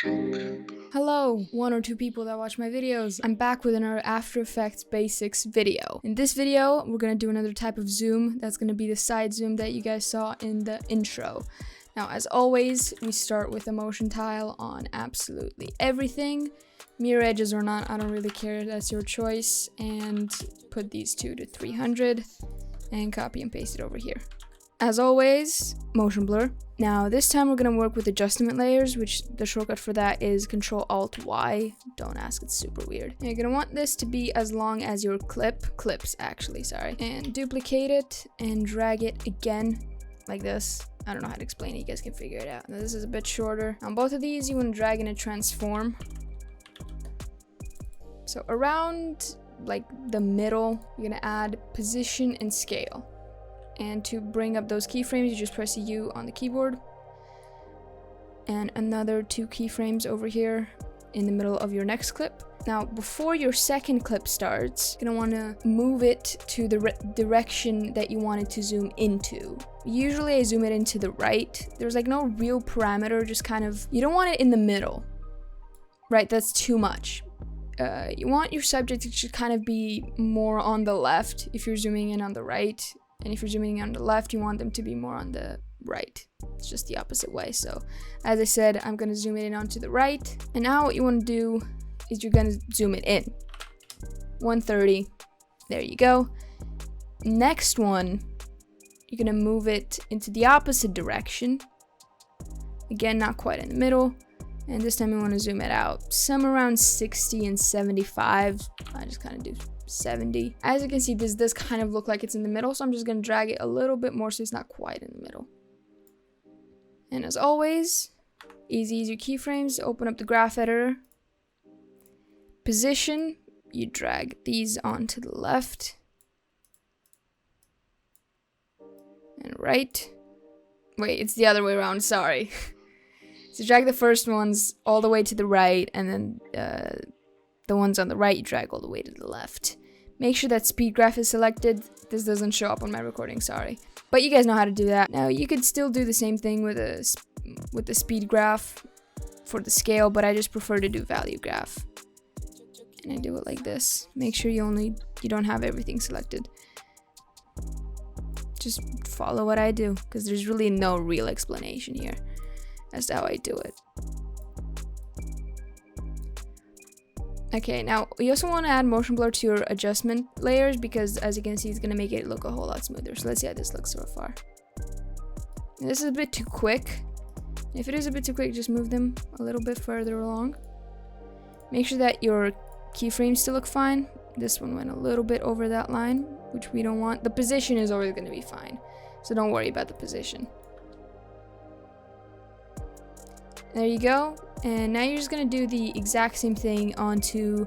Hello, one or two people that watch my videos. I'm back with another After Effects Basics video. In this video, we're gonna do another type of zoom. That's gonna be the side zoom that you guys saw in the intro. Now, as always, we start with a motion tile on absolutely everything. Mirror edges or not, I don't really care, that's your choice. And put these two to 300 and copy and paste it over here. As always, motion blur. Now this time we're gonna work with adjustment layers, which the shortcut for that is Control-Alt-Y. Don't ask, it's super weird. You're gonna want this to be as long as your clips actually, sorry. And duplicate it and drag it again like this. I don't know how to explain it, you guys can figure it out. Now this is a bit shorter. On both of these, you wanna drag in a transform. So around like the middle, you're gonna add position and scale. And to bring up those keyframes, you just press U on the keyboard. And another 2 keyframes over here in the middle of your next clip. Now, before your second clip starts, you're gonna wanna move it to the direction that you want it to zoom into. Usually I zoom it into the right. There's like no real parameter, just kind of, you don't want it in the middle, right? That's too much. You want your subject to kind of be more on the left if you're zooming in on the right. And if you're zooming in on the left, you want them to be more on the right. It's just the opposite way. So as I said, I'm gonna zoom it in onto the right. And now what you wanna do is you're gonna zoom it in. 130, there you go. Next one, you're gonna move it into the opposite direction. Again, not quite in the middle. And this time you wanna zoom it out. Somewhere around 60 and 75. I just kinda do 70. As you can see, this does kind of look like it's in the middle, so I'm just gonna drag it a little bit more so it's not quite in the middle. And as always, easy keyframes, open up the graph editor. Position, you drag these onto the left. And right. Wait, it's the other way around, sorry. So drag the first ones all the way to the right, and then the ones on the right you drag all the way to the left. Make sure that speed graph is selected. This doesn't show up on my recording, sorry. But you guys know how to do that. Now you could still do the same thing with the speed graph for the scale, but I just prefer to do value graph. And I do it like this. Make sure you don't have everything selected. Just follow what I do, because there's really no real explanation here as to how I do it. Okay, now you also want to add motion blur to your adjustment layers, because as you can see, it's going to make it look a whole lot smoother. So let's see how this looks so far. And this is a bit too quick. If it is a bit too quick, just move them a little bit further along. Make sure that your keyframes still look fine. This one went a little bit over that line, which we don't want. The position is always going to be fine, so don't worry about the position. There you go. And now you're just gonna do the exact same thing onto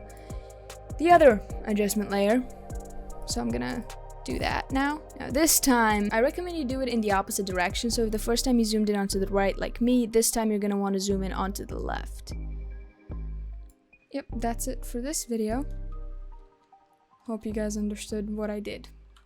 the other adjustment layer. So I'm gonna do that now. Now this time, I recommend you do it in the opposite direction. So if the first time you zoomed in onto the right like me, this time you're gonna wanna zoom in onto the left. Yep, that's it for this video. Hope you guys understood what I did.